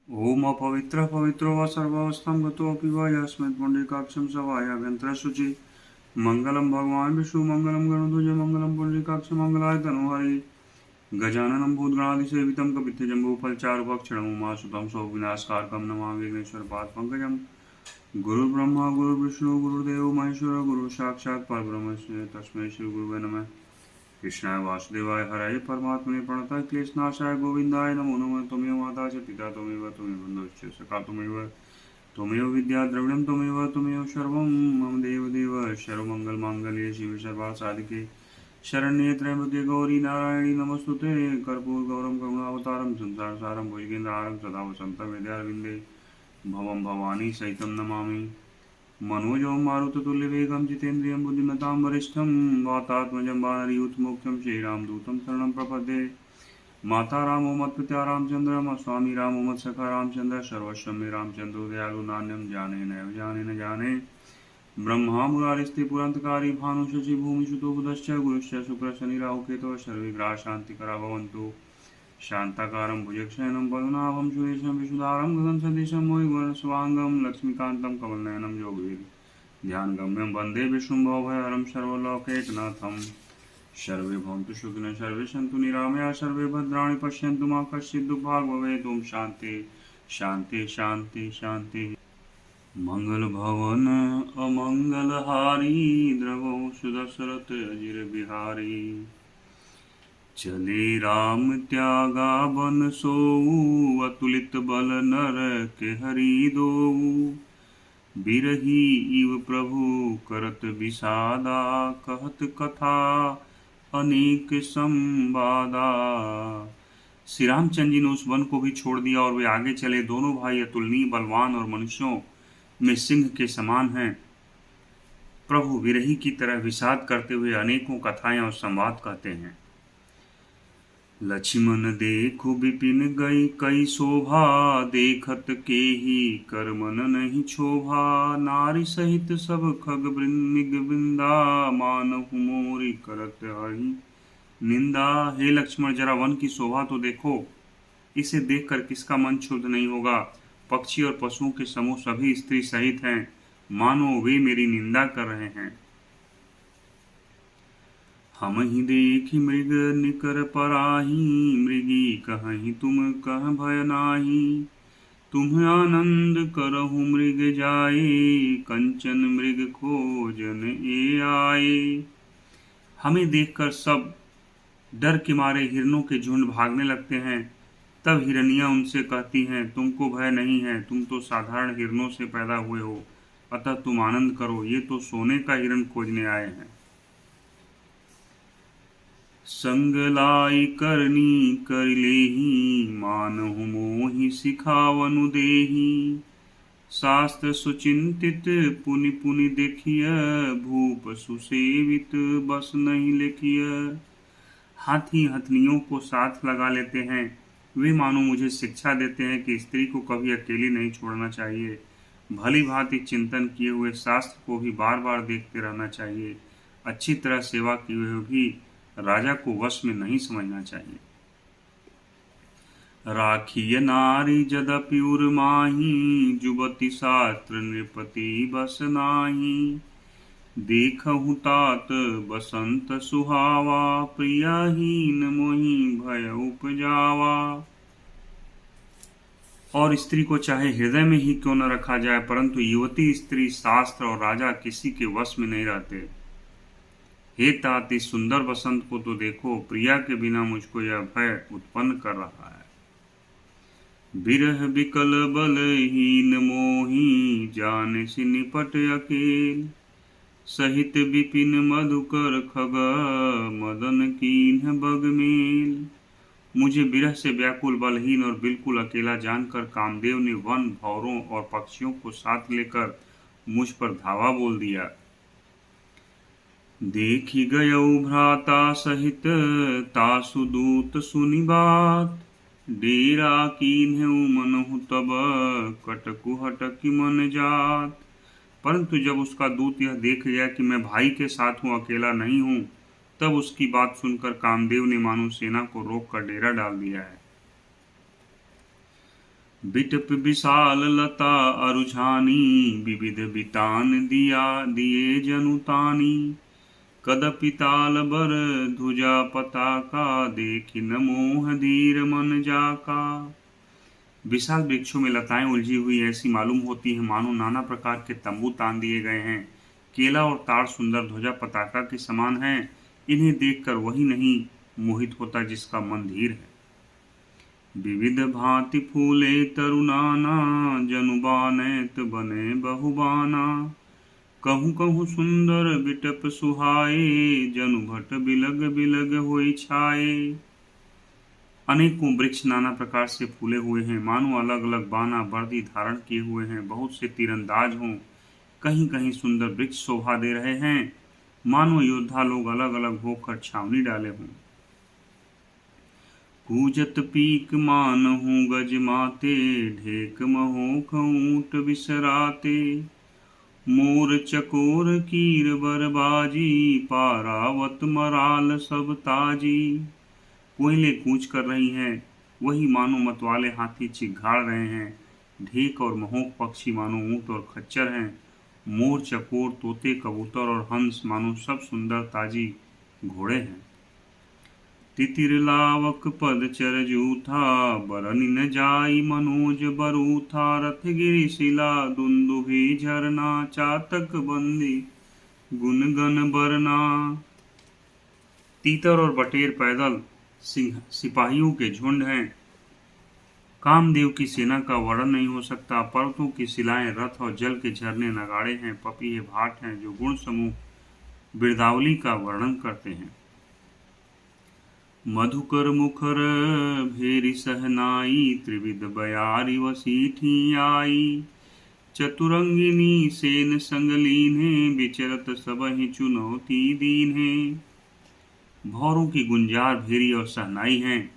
ओम अपवित्रः पवित्रो वा सर्वावस्थां गतोऽपि वा यस्मत् पुण्डरीकाक्षं सवायाभ्यन्तरशुचि मङ्गलं भगवान् विष्णु मङ्गलं गरुडध्वज मङ्गलं पुण्डरीकाक्ष मङ्गलाय तनोहरि गजाननं भूतगणादिसेवितं कपित्थजम्बूफलचारुभक्षणं उमासुतं सौविनाशकारकं नमामि विघ्नेश्वरपादपङ्कजं गुरुर्ब्रह्मा गुरुर्विष्णु गुरुर्देवो महेश्वर गुरुः साक्षात् परब्रह्म तस्मै श्रीगुरुवे नमः। कृष्णाय वासुदेवाय हरये परमात्मने प्रणतः क्लेशनाशाय गोविन्दाय नमो नमः। त्वमेव माता च पिता त्वमेव बन्धुश्च सखा त्वमेव विद्या द्रविणं त्वमेव सर्वं मम देवदेव सर्वमङ्गलमाङ्गल्ये शिवे सर्वासाधिके शरण्ये त्र्यम्बके गौरी नारायणी नमस्तुते। कर्पूरगौरं करुणावतारं संसारसारं भुजगेन्द्रहारं सदा वसन्तं हृदयारविन्दे भवं भवानी सहितं नमामि। मनोजवं मारुततुल्यवेगं जितेन्द्रियं बुद्धिमतां वरिष्ठं वातात्मजं वानरयूथमुख्यं श्रीरामदूतं शरणं प्रपद्ये। माता रामो मत्पिता रामचन्द्रः स्वामी रामो मत्सखा रामचन्द्रः सर्वस्व मे रामचन्द्रो दयालु नान्यं जाने नैव जाने न जाने। ब्रह्मा मुरारिस्ते पुरन्तकारी भानुशशि भूमिसुतो बुधश्च गुरुश्च शुक्रशनिराहुकेतवः सर्वे ग्रहाः शान्तिकरा भवन्तु। शान्ताकारं भुजगशयनं पद्मनाभं सुरेशं विशुधारं गगन सदृशं मोहिवर्णस्वाङ्गं लक्ष्मीकान्तं कमलनयनं योगवीर् वन्दे विष्णुं भवभयहरं सर्वलोकैकनाथं। सर्वे भवन्तु सुखिनः सर्वे सन्तु निरामया सर्वे भद्राणि पश्यन्तु मा कश्चित् दुःखभाग् भवेत्। ओम शान्ति शान्ति शान्ति शान्ति। मंगल भवन अमंगलहारी द्रवो सुदशरथ अजिर बिहारी। चले राम त्यागा बन सोऊ अतुलित बल नर के हरि दोऊ। बिरही इव प्रभु करत विषादा कहत कथा अनेक संवादा। श्री रामचंद्र जी ने उस वन को भी छोड़ दिया और वे आगे चले। दोनों भाई अतुलनीय बलवान और मनुष्यों में सिंह के समान हैं। प्रभु विरही की तरह विषाद करते हुए अनेकों कथाएं और संवाद कहते हैं। लक्ष्मण देखो विपिन गई कई शोभा देखत के ही कर मन नहीं क्षोभा। नारी सहित सब खग मृग वृंदा मानहु मोरी करत हरि निंदा। हे लक्ष्मण जरा वन की शोभा तो देखो, इसे देखकर किसका मन क्षुब्ध नहीं होगा। पक्षी और पशुओं के समूह सभी स्त्री सहित हैं, मानो वे मेरी निंदा कर रहे हैं। हम ही देखी मृग निकर पराही मृगी कहीं तुम कह भय नाही। तुम आनंद करहु मृग जाए कंचन मृग खोजन ए आए। हमें देखकर सब डर के मारे हिरणों के झुंड भागने लगते हैं। तब हिरनियां उनसे कहती हैं, तुमको भय नहीं है, तुम तो साधारण हिरणों से पैदा हुए हो, अतः तुम आनंद करो, ये तो सोने का हिरण खोजने आए हैं। संग लाई करनी कर लेही मानहु मोहि सिखावनु देही। शास्त्र सुचिंतित पुनि पुनि देखिय भूप सुसेवित बस नहीं लिखिय। हाथी हथनियों को साथ लगा लेते हैं। वे मानो मुझे शिक्षा देते हैं कि स्त्री को कभी अकेली नहीं छोड़ना चाहिए। भली भांति चिंतन किए हुए शास्त्र को भी बार बार देखते रहना चाहिए। अच्छी तरह सेवा किए हुए भी राजा को वश में नहीं समझना चाहिए। राखिय नारी जदपि उर्माही जुबति शास्त्र नृपति बस नाही। देखहु तात बसंत सुहावा प्रियाहीन मोहि भय उपजावा। और स्त्री को चाहे हृदय में ही क्यों न रखा जाए, परंतु युवती स्त्री शास्त्र और राजा किसी के वश में नहीं रहते। हे तात इस सुंदर बसंत को तो देखो, प्रिया के बिना मुझको यह भय उत्पन्न कर रहा है। बिरह बिकल बलहीन मोही जाने से निपट अकेल। सहित विपिन मधुकर खग मदन कीन्ह बगमेल। मुझे विरह से व्याकुल बलहीन और बिल्कुल अकेला जानकर कामदेव ने वन भौरों और पक्षियों को साथ लेकर मुझ पर धावा बोल दिया। देखी गयौ भ्राता सहित तासु दूत सुनि बात। डेरा कीन्हु मनहु तब कटकु हटकि मन जात। परंतु जब उसका दूत यह देख गया कि मैं भाई के साथ हूँ, अकेला नहीं हूँ, तब उसकी बात सुनकर कामदेव ने मानो सेना को रोक कर डेरा डाल दिया है। बिटप विशाल लता अरुझानी, विविध बितान दिया दिए जनुतानी। कदपि ताल बर ध्वजा पताका, देखि न मोह धीर मन जाका। विशाल वृक्षों में लताएं उलझी हुई ऐसी मालूम होती है मानो नाना प्रकार के तंबू तान दिए गए हैं। केला और ताड़ सुंदर ध्वजा पताका के समान हैं। इन्हें देखकर वही नहीं मोहित होता जिसका मन धीर है। विविध भांति फूले तरुनाना, जनु बानैत बने बहुबाना। कहूँ कहूँ सुंदर बिटप सुहाए, जनु भट बिलग बिलग होई छाए। अनेकों वृक्ष नाना प्रकार से फूले हुए हैं, मानो अलग अलग बाना वर्दी धारण किए हुए हैं। बहुत से तीरंदाज हों, कहीं कहीं सुंदर वृक्ष शोभा दे रहे हैं, मानो योद्धा लोग अलग अलग होकर छावनी डाले हों। कूजत पीक मान हूँ गज माते, ढेक महोख ऊंट बिसराते। मोर चकोर कीर बरबाजी, पारावत मराल सब ताजी। कोयले कूच कर रही हैं, वही मानो मतवाले हाथी चिघाड़ रहे हैं। ढेक और महोक पक्षी मानो ऊंट और खच्चर हैं। मोर चकोर तोते कबूतर और हंस मानो सब सुंदर ताजी घोड़े हैं। तितिर लावक पद चर जूथा, बरनि न जाई मनोज बरूथा। रथ गिरि शिला दुंदुभि झरना, चातक बंदी गुन गन बरना। तीतर और बटेर पैदल सिपाहियों के झुंड हैं। कामदेव की सेना का वर्णन नहीं हो सकता। पर्वतों की शिलाएं रथ और जल के झरने नगाड़े हैं। पपीहे भाट हैं जो गुण समूह बिरदावली का वर्णन करते हैं। मधुकर मुखर भेरी सहनाई, त्रिविध बयारी वसीठी आई। चतुरंगिनी सेन संग लीन्हे, विचरत सबहि चुनौती दीन्हे। भौरों की गुंजार भेरी और सहनाई हैं।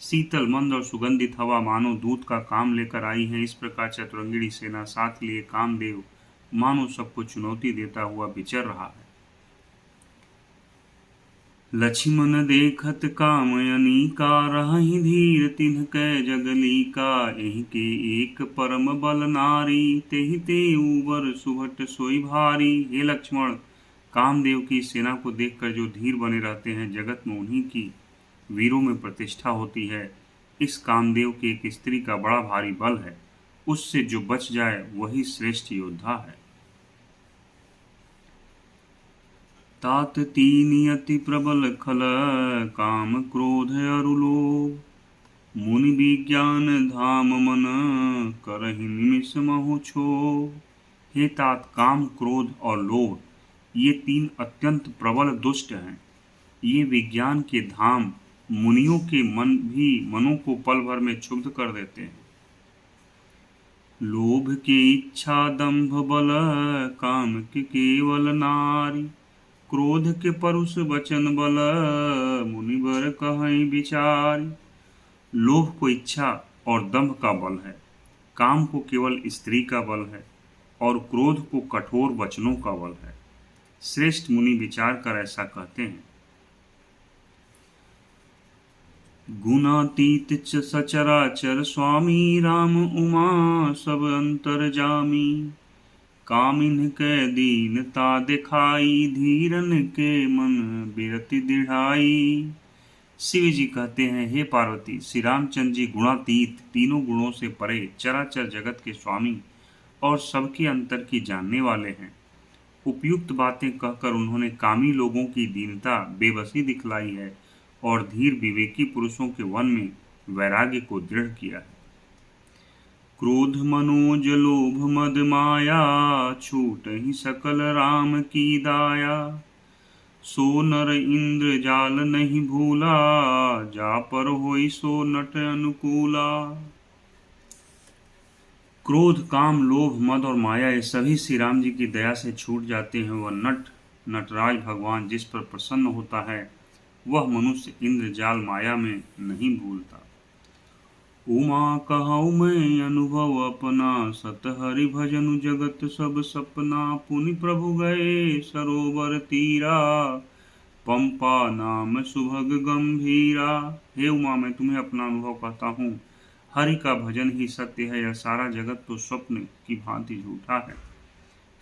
शीतल मंद और सुगंधित हवा मानो दूत का काम लेकर आई है। इस प्रकार चतुरंगिणी सेना साथ लिए कामदेव मानो सबको चुनौती देता हुआ विचर रहा है। लक्ष्मण देखत कामयनी का, रहहि धीर तिन्ह कै जगली का। एहि के एक परम बल नारी, तेहि ते उबर सुभट सोई भारी। हे लक्ष्मण, कामदेव की सेना को देखकर जो धीर बने रहते हैं, जगत में उन्हीं की वीरों में प्रतिष्ठा होती है। इस कामदेव के एक स्त्री का बड़ा भारी बल है, उससे जो बच जाए वही श्रेष्ठ योद्धा है। तात तीन अति प्रबल खल, काम क्रोध अरु लोभ। मुनि विज्ञान धाम मन, करहि निमिष महु क्षोभ। हे तात, काम क्रोध और लोभ ये तीन अत्यंत प्रबल दुष्ट हैं। ये विज्ञान के धाम मुनियों के मनों को पल भर में क्षुब्ध कर देते हैं। लोभ के इच्छा दंभ बल, काम के केवल नारी। क्रोध के परुष वचन बल, मुनि बर कहई विचारी। लोभ को इच्छा और दंभ का बल है, काम को केवल स्त्री का बल है, और क्रोध को कठोर वचनों का बल है। श्रेष्ठ मुनि विचार कर ऐसा कहते हैं। गुणातीत सचराचर स्वामी, राम उमा सब अंतर जामी। कामिन के दीनता दिखाई, धीरन के मन बिरति दृढ़ाई। शिव जी कहते हैं, हे पार्वती, श्री रामचंद्र जी गुणातीत, तीनों गुणों से परे, चराचर जगत के स्वामी और सबके अंतर की जानने वाले हैं। उपयुक्त बातें कहकर उन्होंने कामी लोगों की दीनता बेबसी दिखलाई है और धीर विवेकी पुरुषों के वन में वैराग्य को दृढ़ किया है। क्रोध मनोज लोभ मद माया, छूट ही सकल राम की दाया। सो नर इंद्र जाल नहीं भूला, जा पर होई सो नट अनुकूला। क्रोध, काम, लोभ, मद और माया ये सभी श्री राम जी की दया से छूट जाते हैं। वह नटराज भगवान जिस पर प्रसन्न होता है, वह मनुष्य इंद्र जाल माया में नहीं भूलता। उमा कहऊ मैं अनुभव अपना, सत हरि भजनु जगत सब सपना। पुनि प्रभु गए सरोवर तीरा, पंपा नाम सुभग गंभीरा। हे उमा, मैं तुम्हें अपना अनुभव कहता हूँ। हरि का भजन ही सत्य है, यह सारा जगत तो स्वप्न की भांति झूठा है।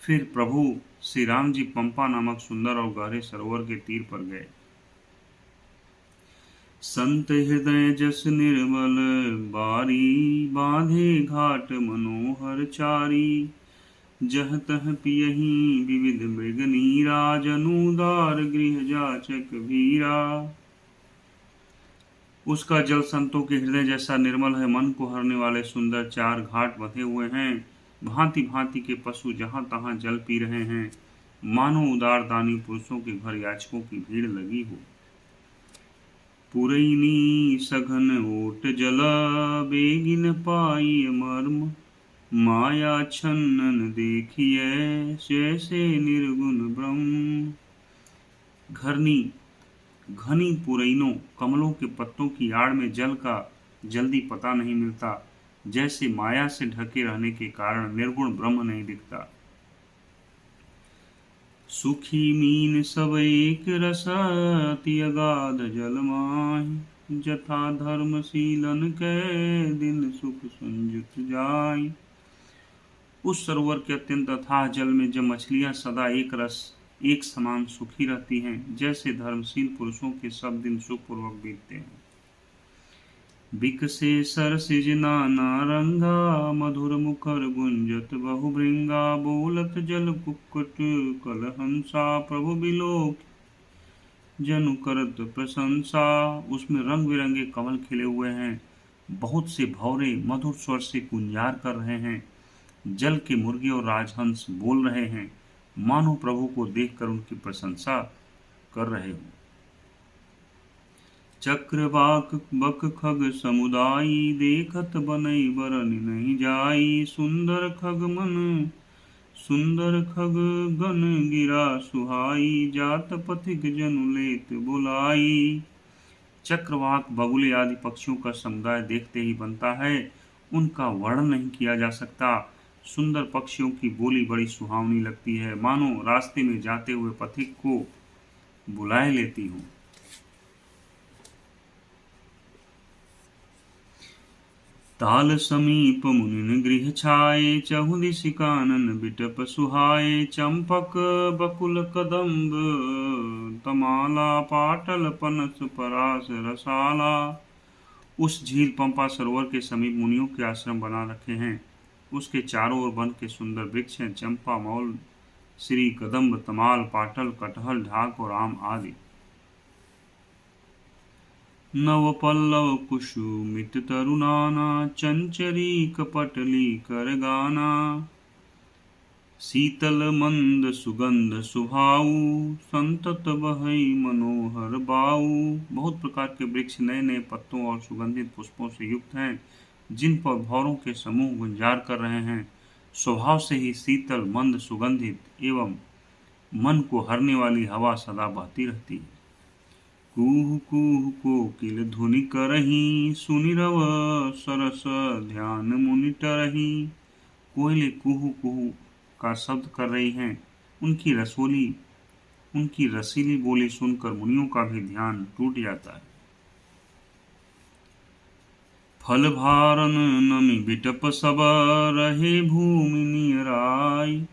फिर प्रभु श्री राम जी पंपा नामक सुंदर और गहरे सरोवर के तीर पर गए। संत हृदय जस निर्मल बारी, बांधे घाट मनोहर चारी। जह तह पियहि विविध मृग नीरा, जनुदार गृह जाचक भीरा। उसका जल संतों के हृदय जैसा निर्मल है, मन को हरने वाले सुंदर चार घाट बंधे हुए हैं। भांति भांति के पशु जहां तहां जल पी रहे हैं, मानो उदार दानी पुरुषों के घर याचकों की भीड़ लगी हो। पुरैनी सघन ओट जल, बेगिन पाई मर्म। माया छन्नन देखिए, जैसे निर्गुण ब्रह्म। घनी पुरैनों कमलों के पत्तों की आड़ में जल का जल्दी पता नहीं मिलता, जैसे माया से ढके रहने के कारण निर्गुण ब्रह्म नहीं दिखता। सुखी मीन सब एक रस, अति अगाध जल माहि। जथा धर्मशीलन के दिन सुख संयुत जाय। उस सरोवर के अत्यंत अथाह जल में जब मछलियां सदा एक समान सुखी रहती हैं, जैसे धर्मशील पुरुषों के सब दिन सुखपूर्वक बीतते हैं। बिकसे सरसिज नाना रंगा, मधुर मुखर गुंजत बहुभृंगा। बोलत जल कुक्कुट कलहंसा, प्रभु बिलोक जनु करत प्रशंसा। उसमें रंग बिरंगे कमल खिले हुए हैं, बहुत से भौरे मधुर स्वर से गुंजार कर रहे हैं। जल के मुर्गे और राजहंस बोल रहे हैं, मानो प्रभु को देखकर उनकी प्रशंसा कर रहे हो। चक्रवाक बक खग समुदायी, देखत बनई बरन नहीं जाई। सुंदर खग गन गिरा सुहाई, जात पथिक जनु लेत बुलाई। चक्रवाक बगुले आदि पक्षियों का समुदाय देखते ही बनता है, उनका वर्णन नहीं किया जा सकता। सुंदर पक्षियों की बोली बड़ी सुहावनी लगती है, मानो रास्ते में जाते हुए पथिक को बुलाए लेती हूँ। ताल समीप मुनिन गृह छाये, चहुदिश कानन बिटप सुहाये। चंपक बकुल कदम्ब तमाला, पाटल पनस परास रसाला। उस झील पंपा सरोवर के समीप मुनियों के आश्रम बना रखे हैं। उसके चारों ओर वन के सुंदर वृक्ष हैं, चंपा, मौल, श्री, कदम्ब, तमाल, पाटल, कटहल, ढाक और आम आदि। नव पल्लव कुसुमित तरुनाना, चंचरी कपटली कर गाना। शीतल मंद सुगंध सुभाऊ, संतत बहई मनोहर बाऊ। बहुत प्रकार के वृक्ष नए नए पत्तों और सुगंधित पुष्पों से युक्त हैं, जिन पर भौरों के समूह गुंजार कर रहे हैं। स्वभाव से ही शीतल, मंद, सुगंधित एवं मन को हरने वाली हवा सदा बहती रहती है। कूह कूह कोकिल धुनि करही, सुनि रव सरस ध्यान मुनि टरही। कोयले कूह कूह का शब्द कर रही हैं, उनकी रसीली बोली सुनकर मुनियों का भी ध्यान टूट जाता है। फल भारन नमी बिटप सब, रहे भूमि नियराई।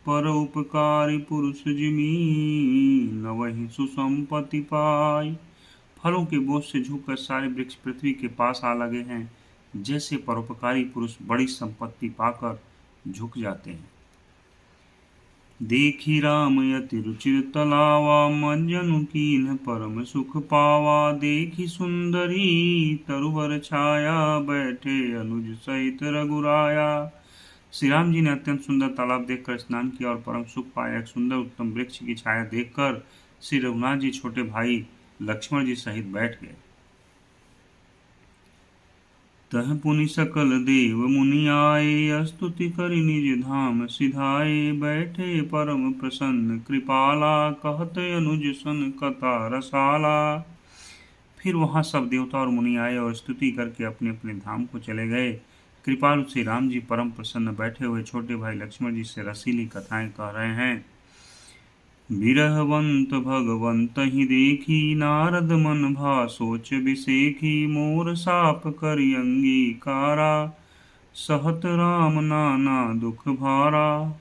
पर उपकारी पुरुष जिमी, नवहि सुसंपत्ति पाई। फलों के बोझ से झुककर सारे वृक्ष पृथ्वी के पास आ लगे हैं, जैसे परोपकारी पुरुष बड़ी संपत्ति पाकर झुक जाते हैं। देखी राम यति रुचिर तलावा, मंजनु कीन्ह परम सुख पावा। देखी सुंदरी तरुवर छाया, बैठे अनुज सहित रघुराया। श्री राम जी ने अत्यंत सुंदर तालाब देखकर स्नान किया और परम सुख पाया। एक सुंदर उत्तम वृक्ष की छाया देखकर श्री रघुनाथ जी छोटे भाई लक्ष्मण जी सहित बैठ गए। तह पुनि सकल देव मुनि आए, स्तुति करि निज धाम सिधाए। बैठे परम प्रसन्न कृपाला, कहत अनुज सन कथा रसाला। फिर वहां सब देवता और मुनि आए और स्तुति करके अपने अपने धाम को चले गए। कृपालु श्री राम जी परम प्रसन्न बैठे हुए छोटे भाई लक्ष्मण जी से रसीली कथाएं कह रहे हैं। बिरहवंत भगवंत ही देखी, नारद मन भा सोच बिसेखी, मोर साप करि अंगीकारा, सहत राम नाना दुख भारा।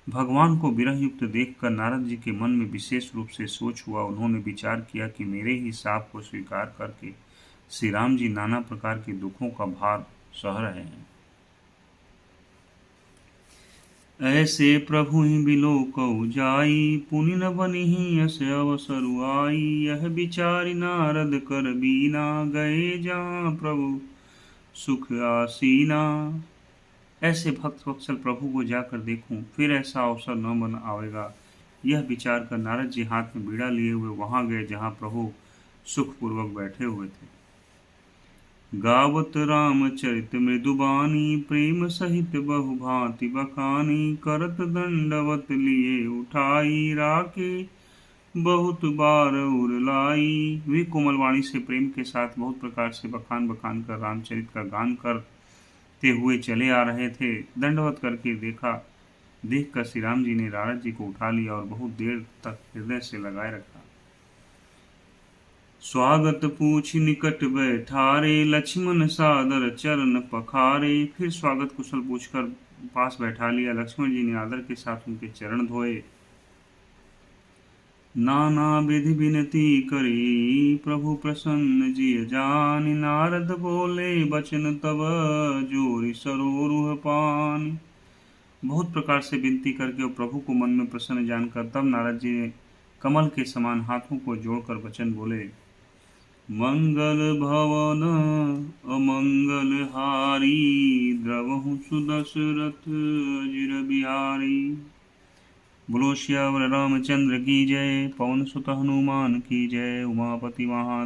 भगवान को विरह युक्त देखकर नारद जी के मन में विशेष रूप से सोच हुआ। उन्होंने विचार किया कि मेरे ही शाप को स्वीकार करके श्री राम जी नाना प्रकार के दुखों का भार सह रहे हैं। ऐसे प्रभु ही बिलोकऊ जाई, पुनि न बनिहि यस अवसर आई। यह विचारि नारद कर बीना, गए जहाँ प्रभु सुख आसीना। ऐसे भक्त वत्सल प्रभु को जाकर देखूं, फिर ऐसा अवसर न बन आवेगा। यह विचार कर नारद जी हाथ में बीड़ा लिए हुए वहां गए जहां प्रभु सुखपूर्वक बैठे हुए थे। गावत रामचरित मृदुबानी, प्रेम सहित बहु भांति बखानी। करत दंडवत लिए उठाई, राके बहुत बार उरलाई। वे कोमल वाणी से प्रेम के साथ बहुत प्रकार से बखान बखान कर रामचरित का गान करते हुए चले आ रहे थे। दंडवत करके देखकर श्री राम जी ने नारद जी को उठा लिया और बहुत देर तक हृदय से लगाए रखा। स्वागत पूछ निकट बैठारे, लक्ष्मण सादर चरण पखारे। फिर स्वागत कुशल पूछकर पास बैठा लिया। लक्ष्मण जी ने आदर के साथ उनके चरण धोए। नाना विधि विनती करी, प्रभु प्रसन्न जिय जानि। नारद बोले बचन तब, जोरि सरोरुह पानि। बहुत प्रकार से विनती करके और प्रभु को मन में प्रसन्न जानकर तब नारद जी ने कमल के समान हाथों को जोड़कर वचन बोले। मंगल भवन अमंगल हारी, द्रवहु सुदशरथ अजिर बिहारी। बोलो श्यावर रामचंद्र की जय, पवन सुत हनुमान की जय। उमापति महा